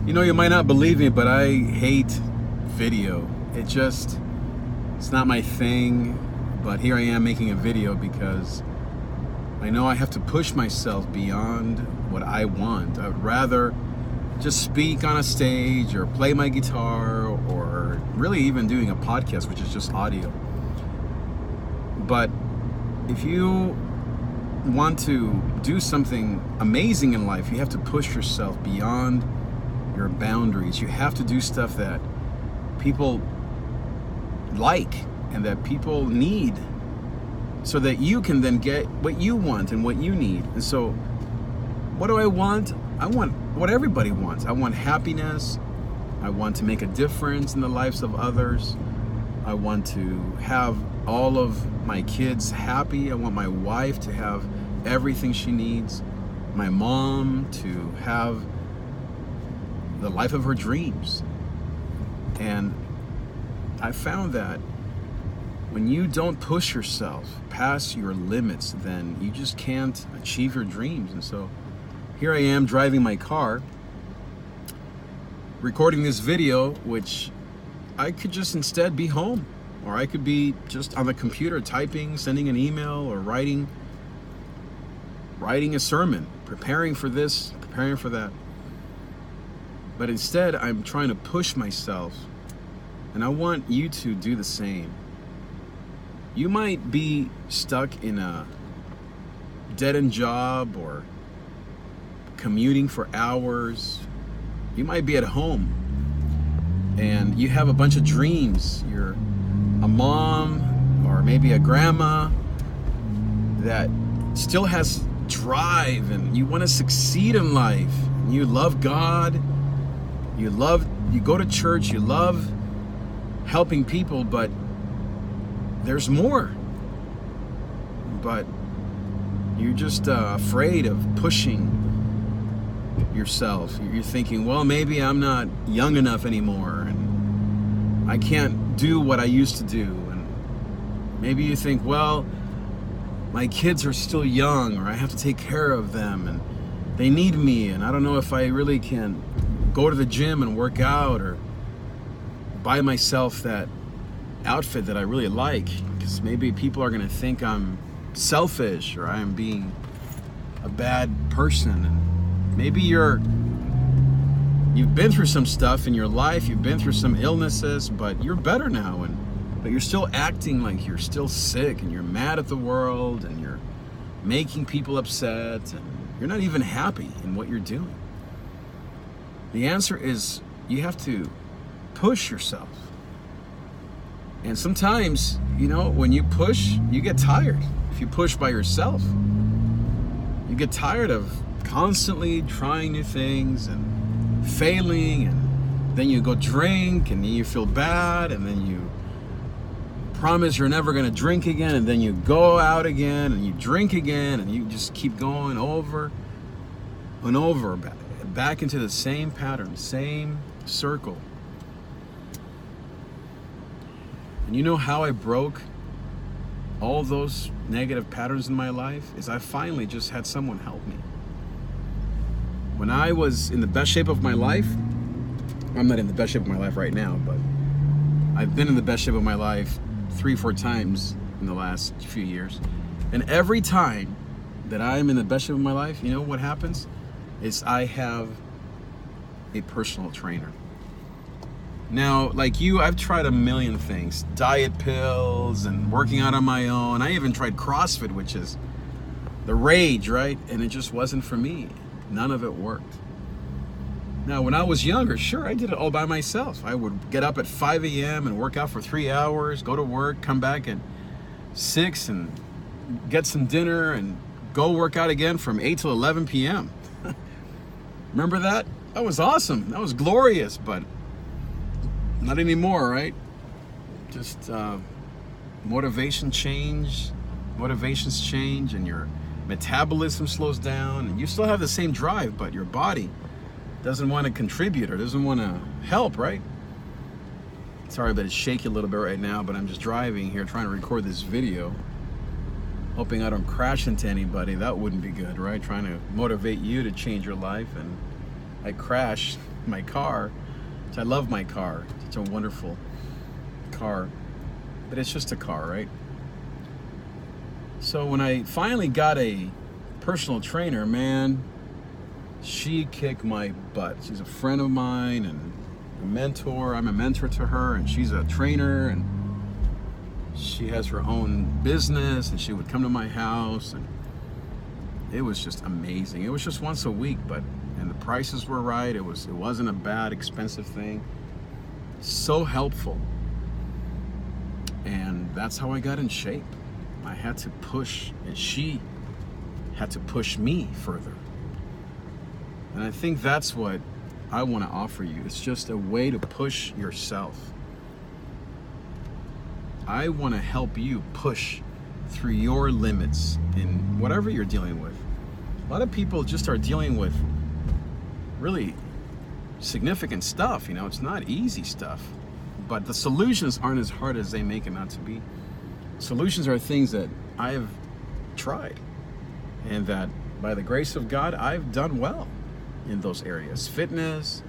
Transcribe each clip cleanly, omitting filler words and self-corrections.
You know, you might not believe me, but I hate video. It's not my thing. But here I am making a video because I know I have to push myself beyond what I want. I would rather just speak on a stage or play my guitar or really even doing a podcast, which is just audio. But if you want to do something amazing in life, you have to push yourself beyond your boundaries. You have to do stuff that people like and that people need so that you can then get what you want and what you need. And so what do I want? I want what everybody wants. I want happiness. I want to make a difference in the lives of others. I want to have all of my kids happy. I want my wife to have everything she needs. My mom to have the life of her dreams. And I found that when you don't push yourself past your limits, then you just can't achieve your dreams. And so here I am driving my car, recording this video, which I could just instead be home, or I could be just on the computer typing, sending an email, or writing a sermon, preparing for this, preparing for that. But instead, I'm trying to push myself, and I want you to do the same. You might be stuck in a dead-end job or commuting for hours. You might be at home and you have a bunch of dreams. You're a mom or maybe a grandma that still has drive and you want to succeed in life. You love God. You go to church. You love helping people, but there's more. But you're just afraid of pushing yourself. You're thinking, well, maybe I'm not young enough anymore and I can't do what I used to do. And maybe you think, well, my kids are still young, or I have to take care of them and they need me, and I don't know if I really can go to the gym and work out or buy myself that outfit that I really like, because maybe people are going to think I'm selfish or I'm being a bad person. And maybe you've been through some stuff in your life, you've been through some illnesses, but you're better now, but you're still acting like you're still sick, and you're mad at the world, and you're making people upset, and you're not even happy in what you're doing. The answer is you have to push yourself. And sometimes, when you push, you get tired. If you push by yourself, you get tired of constantly trying new things and failing, and then you go drink, and then you feel bad, and then you promise you're never going to drink again, and then you go out again, and you drink again, and you just keep going over and over, back into the same pattern, same circle. And you know how I broke all those negative patterns in my life? Is I finally just had someone help me. When I was in the best shape of my life, I'm not in the best shape of my life right now, but I've been in the best shape of my life 3-4 times in the last few years. And every time that I'm in the best shape of my life, you know what happens? Is I have a personal trainer. Now, like you, I've tried a million things. Diet pills and working out on my own. I even tried CrossFit, which is the rage, right? And it just wasn't for me. None of it worked. Now, when I was younger, sure, I did it all by myself. I would get up at 5 a.m. and work out for 3 hours, go to work, come back at 6 and get some dinner and go work out again from 8 till 11 p.m. Remember that? That was awesome. That was glorious, but not anymore, right? Just motivations change, and your metabolism slows down, and you still have the same drive, but your body doesn't want to contribute or doesn't want to help, right? Sorry, but it's shaky a little bit right now, but I'm just driving here trying to record this video, hoping I don't crash into anybody. That wouldn't be good, right? Trying to motivate you to change your life, and I crashed my car, which I love my car. It's such a wonderful car, but it's just a car, right? So when I finally got a personal trainer, man, she kicked my butt. She's a friend of mine and a mentor. I'm a mentor to her, and she's a trainer, and she has her own business, and she would come to my house, and it was just amazing. It was just once a week, and the prices were right. It wasn't a bad, expensive thing. So helpful. And that's how I got in shape. I had to push, and she had to push me further. And I think that's what I want to offer you. It's just a way to push yourself. I want to help you push through your limits in whatever you're dealing with. A lot of people just are dealing with really significant stuff. It's not easy stuff, but the solutions aren't as hard as they make it out to be. Solutions are things that I've tried, and that by the grace of God, I've done well in those areas. Fitness,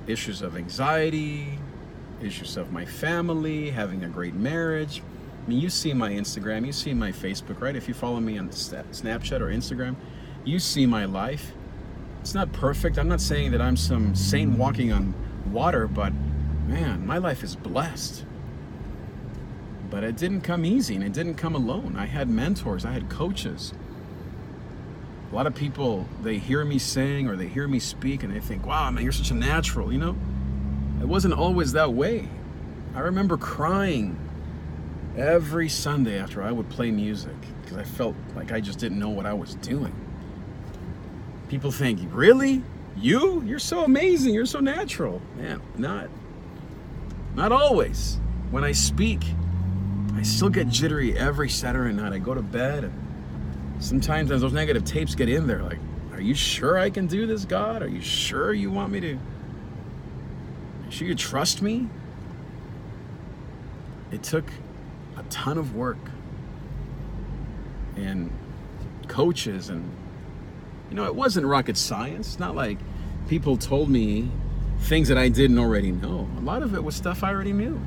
issues of anxiety, issues of my family, having a great marriage. I mean, you see my Instagram, you see my Facebook, right? If you follow me on Snapchat or Instagram, you see my life. It's not perfect. I'm not saying that I'm some saint walking on water, but man, my life is blessed. But it didn't come easy, and it didn't come alone. I had mentors, I had coaches. A lot of people, they hear me sing or they hear me speak and they think, wow, man, you're such a natural, It wasn't always that way. I remember crying every Sunday after I would play music because I felt like I just didn't know what I was doing. People think, really? You're so amazing, you're so natural. Man, not always. When I speak, I still get jittery every Saturday night. I go to bed, and sometimes as those negative tapes get in there, like, are you sure I can do this, God? Are you sure you want me to? Are you sure you trust me? It took a ton of work and coaches, and it wasn't rocket science. It's not like people told me things that I didn't already know. A lot of it was stuff I already knew.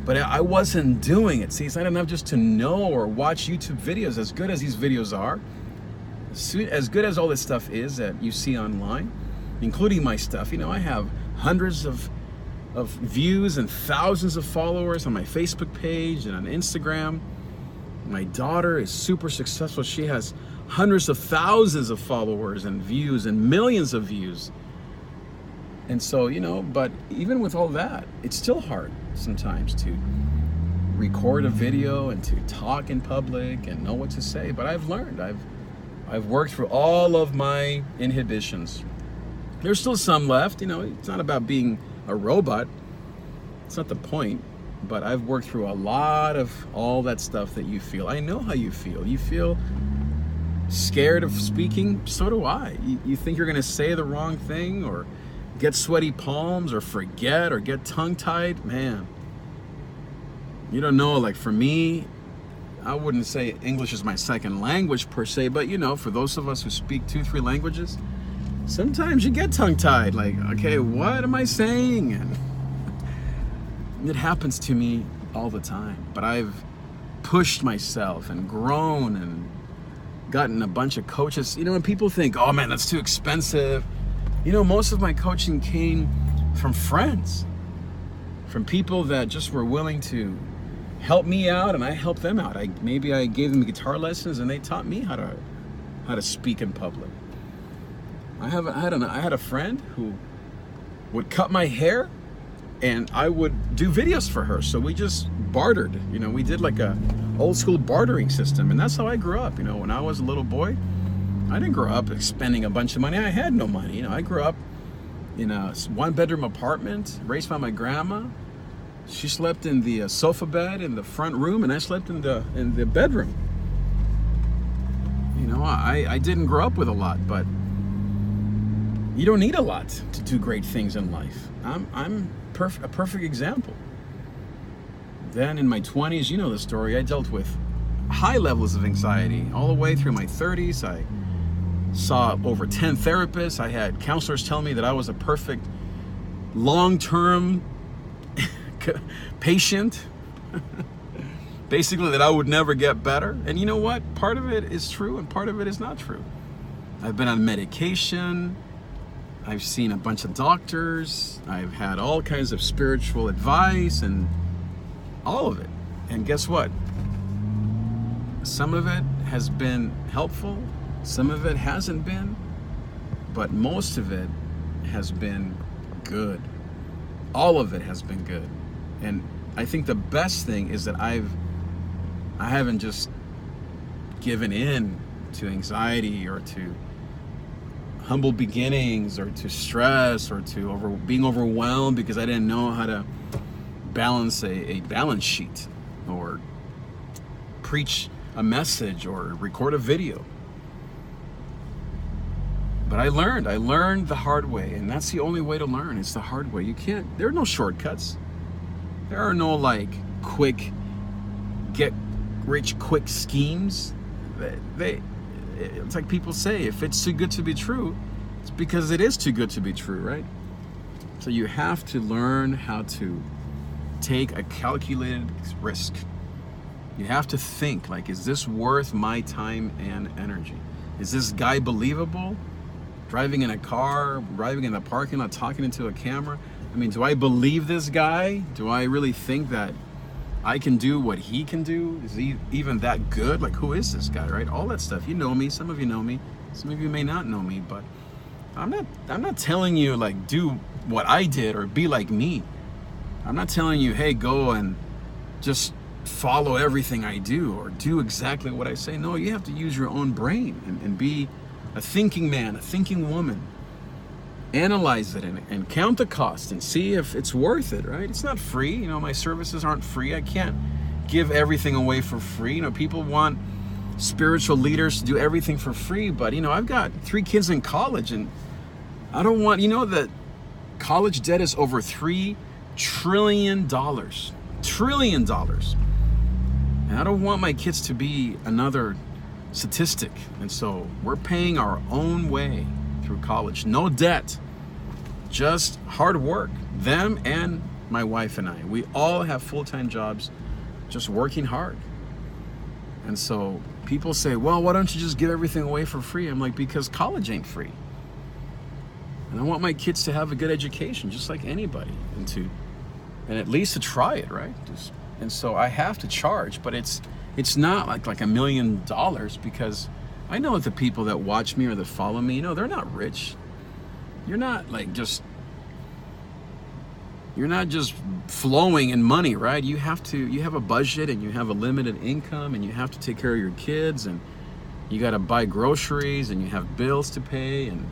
But I wasn't doing it. See, it's not enough just to know or watch YouTube videos. As good as these videos are, as good as all this stuff is that you see online, including my stuff, I have hundreds of views and thousands of followers on my Facebook page and on Instagram. My daughter is super successful. She has hundreds of thousands of followers and views and millions of views. And so, but even with all that, it's still hard sometimes to record a video and to talk in public and know what to say. But I've learned. I've worked through all of my inhibitions. There's still some left. It's not about being a robot. It's not the point. But I've worked through a lot of all that stuff that you feel. I know how you feel. You feel scared of speaking. So do I. You think you're going to say the wrong thing, or get sweaty palms, or forget, or get tongue-tied. Man, you don't know. Like, for me, I wouldn't say English is my second language per se, but for those of us who speak 2-3 languages, sometimes you get tongue-tied. Like, okay, what am I saying? And it happens to me all the time. But I've pushed myself and grown and gotten a bunch of coaches. When people think, oh man, that's too expensive. Most of my coaching came from friends, from people that just were willing to help me out, and I helped them out. Maybe I gave them guitar lessons, and they taught me how to speak in public. I had a friend who would cut my hair, and I would do videos for her. So we just bartered. We did like a old school bartering system, and that's how I grew up. When I was a little boy, I didn't grow up spending a bunch of money. I had no money. I grew up in a 1-bedroom apartment, raised by my grandma. She slept in the sofa bed in the front room, and I slept in the bedroom. I didn't grow up with a lot, but you don't need a lot to do great things in life. I'm a perfect example. Then in my 20s, the story, I dealt with high levels of anxiety all the way through my 30s. I saw over 10 therapists. I had counselors tell me that I was a perfect long-term patient. Basically, that I would never get better. And you know what? Part of it is true and part of it is not true. I've been on medication. I've seen a bunch of doctors. I've had all kinds of spiritual advice and all of it. And guess what? Some of it has been helpful. Some of it hasn't been. But most of it has been good. All of it has been good. And I think the best thing is that I haven't just given in to anxiety or to humble beginnings or to stress or to being overwhelmed because I didn't know how to balance a balance sheet or preach a message or record a video. But I learned the hard way, and that's the only way to learn. It's the hard way. There are no shortcuts. There are no quick get rich quick schemes. It's like people say, if it's too good to be true, it's because it is too good to be true, right? So you have to learn how to take a calculated risk. You have to think, is this worth my time and energy? Is this guy believable? Driving in a car, driving in the parking lot, talking into a camera. I mean, do I believe this guy? Do I really think that I can do what he can do? Is he even that good? Who is this guy, right? All that stuff. You know me. Some of you know me. Some of you may not know me, but I'm not telling you do what I did or be like me. I'm not telling you, hey, go and just follow everything I do or do exactly what I say. No, you have to use your own brain and be a thinking man, a thinking woman. Analyze it and count the cost and see if it's worth it, right? It's not free. My services aren't free. I can't give everything away for free. People want spiritual leaders to do everything for free, but I've got 3 kids in college and I don't want, that college debt is over $3 trillion. Trillion dollars. And I don't want my kids to be another statistic. And so we're paying our own way through college. No debt, just hard work. Them and my wife and I. We all have full-time jobs, just working hard. And so people say, well, why don't you just give everything away for free? I'm like, because college ain't free. And I want my kids to have a good education, just like anybody, and at least to try it, right? And so I have to charge, but it's not like $1 million, because I know that the people that watch me or that follow me, they're not rich. You're not just flowing in money, right? You have a budget and you have a limited income and you have to take care of your kids and you got to buy groceries and you have bills to pay, and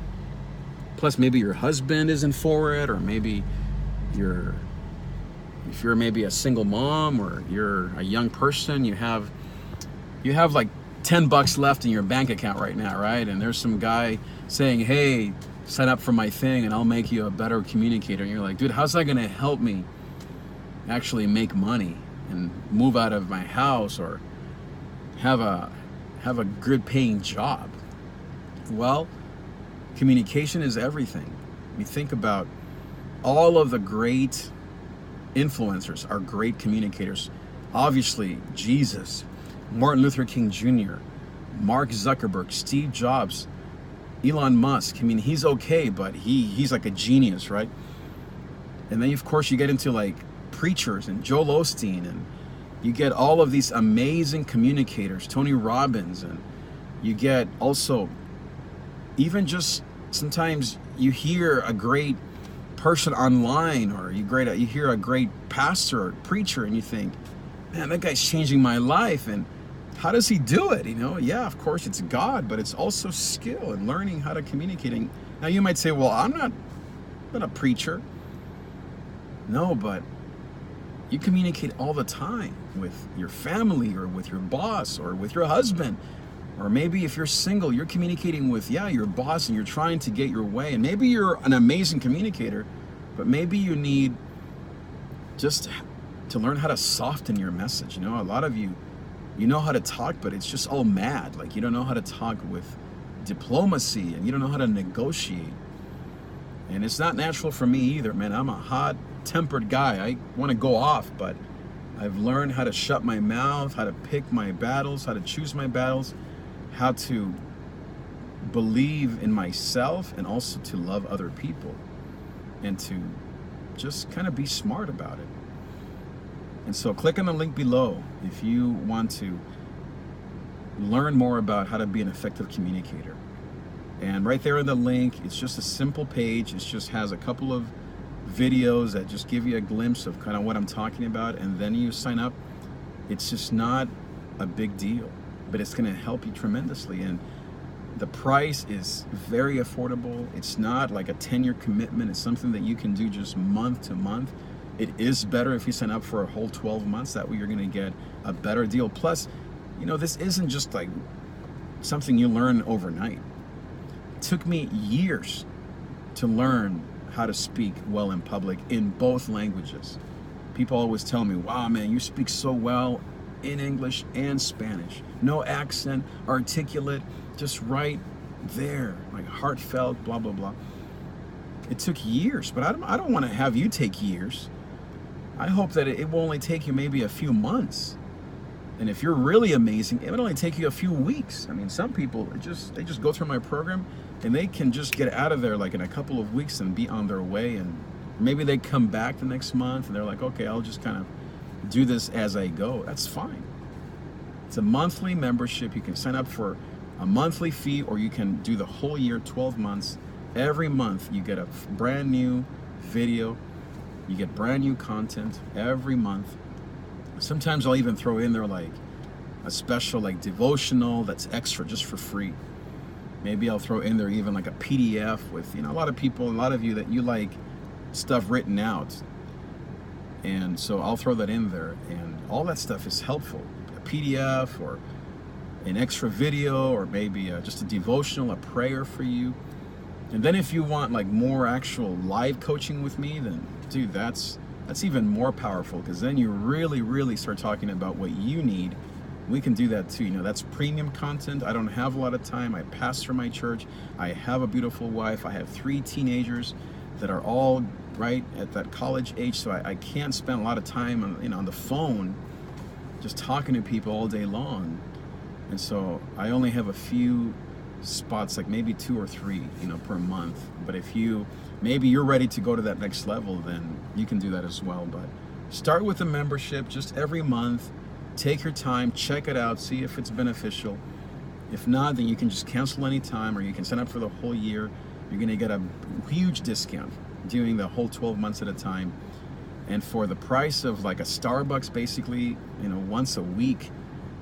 plus maybe your husband isn't for it, or maybe if you're maybe a single mom or you're a young person, you have $10 left in your bank account right now, right? And there's some guy saying, hey, sign up for my thing and I'll make you a better communicator. And you're like, dude, how's that gonna help me actually make money and move out of my house or have a good paying job? Well, communication is everything. You think about all of the great influencers are great communicators. Obviously, Jesus, Martin Luther King Jr., Mark Zuckerberg, Steve Jobs, Elon Musk. He's okay, but he's like a genius, right? And then, of course, you get into preachers and Joel Osteen, and you get all of these amazing communicators, Tony Robbins, and you get also even just sometimes you hear a great person online, or you hear a great pastor or preacher, and you think, man, that guy's changing my life. And how does he do it? Yeah, of course it's God, but it's also skill and learning how to communicate. Now you might say, well, I'm not a preacher. No, but you communicate all the time with your family or with your boss or with your husband. Or maybe if you're single, you're communicating with, your boss, and you're trying to get your way. And maybe you're an amazing communicator, but maybe you need just to learn how to soften your message. A lot of you know how to talk, but it's just all mad. You don't know how to talk with diplomacy, and you don't know how to negotiate. And it's not natural for me either, man. I'm a hot-tempered guy. I want to go off, but I've learned how to shut my mouth, how to pick my battles, how to choose my battles, how to believe in myself, and also to love other people, and to just kind of be smart about it. And so click on the link below if you want to learn more about how to be an effective communicator. And right there in the link, it's just a simple page. It just has a couple of videos that just give you a glimpse of kind of what I'm talking about, and then you sign up. It's just not a big deal, but it's going to help you tremendously. And the price is very affordable. It's not like a 10-year commitment. It's something that you can do just month to month. It is better if you sign up for a whole 12 months. That way you're going to get a better deal. Plus, this isn't just like something you learn overnight. It took me years to learn how to speak well in public in both languages. People always tell me, wow, man, you speak so well in English and Spanish. No accent, articulate, just right there, like heartfelt, blah, blah, blah. It took years, but I don't want to have you take years. I hope that it will only take you maybe a few months. And if you're really amazing, it would only take you a few weeks. I mean, some people, they just go through my program and they can just get out of there like in a couple of weeks and be on their way. And maybe they come back the next month and they're like, okay, I'll just kind of do this as I go. That's fine. It's a monthly membership. You can sign up for a monthly fee, or you can do the whole year, 12 months. Every month you get a brand new video. You get brand new content every month. Sometimes I'll even throw in there like a special like devotional that's extra just for free. Maybe I'll throw in there even like a PDF with, a lot of you that you like stuff written out. And so I'll throw that in there, and all that stuff is helpful. A PDF or an extra video, or maybe just a devotional, a prayer for you. And then if you want like more actual live coaching with me, then dude, that's even more powerful, because then you really start talking about what you need. We can do that too. That's premium content. I don't have a lot of time. I pastor my church. I have a beautiful wife. I have 3 teenagers that are all right at that college age, so I can't spend a lot of time on the phone just talking to people all day long. And so I only have a few spots, like maybe 2 or 3 per month. But if maybe you're ready to go to that next level, then you can do that as well. But start with a membership just every month. Take your time, check it out, see if it's beneficial. If not, then you can just cancel anytime, or you can sign up for the whole year. You're going to get a huge discount doing the whole 12 months at a time. And for the price of like a Starbucks, basically, once a week,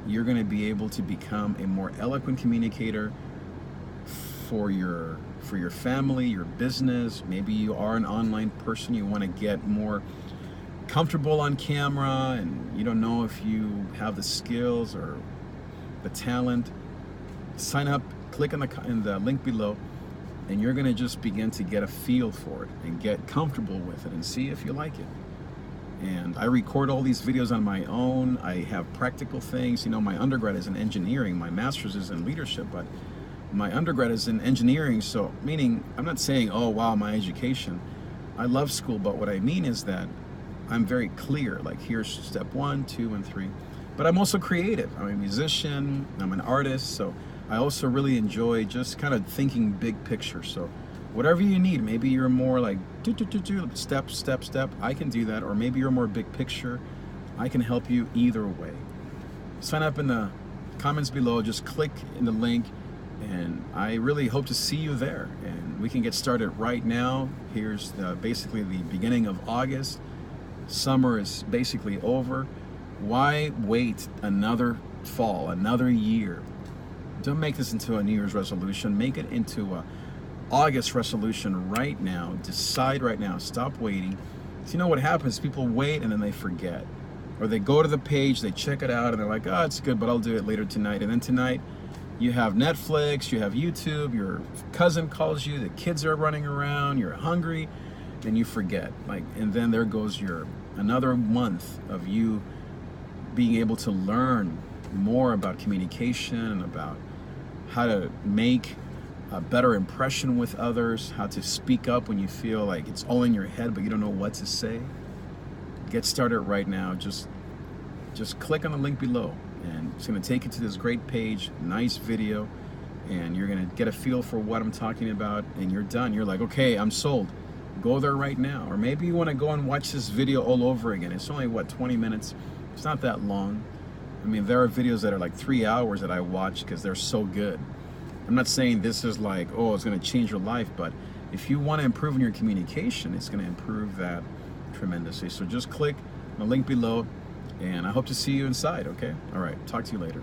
you're going to be able to become a more eloquent communicator for your family, your business. Maybe you are an online person, you want to get more comfortable on camera, and you don't know if you have the skills or the talent. Sign up, click in the link below, and you're going to just begin to get a feel for it and get comfortable with it and see if you like it. And I record all these videos on my own. I have practical things. My undergrad is in engineering, my master's is in leadership, but my undergrad is in engineering. So meaning, I'm not saying, oh wow, my education, I love school, but what I mean is that I'm very clear, like here's step 1, 2, and 3. But I'm also creative. I'm a musician, I'm an artist, so I also really enjoy just kind of thinking big picture. So whatever you need, maybe you're more like step, I can do that. Or maybe you're more big picture, I can help you either way. Sign up in the comments below, just click in the link, and I really hope to see you there. And we can get started right now. Here's basically the beginning of August. Summer is basically over. Why wait another fall, another year? Don't make this into a New Year's resolution. Make it into a August resolution right now. Decide right now. Stop waiting. So what happens? People wait and then they forget. Or they go to the page, they check it out, and they're like, oh, it's good, but I'll do it later tonight. And then tonight, you have Netflix, you have YouTube, your cousin calls you, the kids are running around, you're hungry, and you forget. And then there goes another month of you being able to learn more about communication, about how to make a better impression with others, how to speak up when you feel like it's all in your head but you don't know what to say. Get started right now. Just click on the link below, and it's going to take you to this great page, nice video, and you're going to get a feel for what I'm talking about, and you're done. You're like, okay, I'm sold. Go there right now. Or maybe you want to go and watch this video all over again. It's only, 20 minutes? It's not that long. I mean, there are videos that are like 3 hours that I watch because they're so good. I'm not saying this is like, oh, it's going to change your life, but if you want to improve in your communication, it's going to improve that tremendously. So just click the link below, and I hope to see you inside, okay? All right, talk to you later.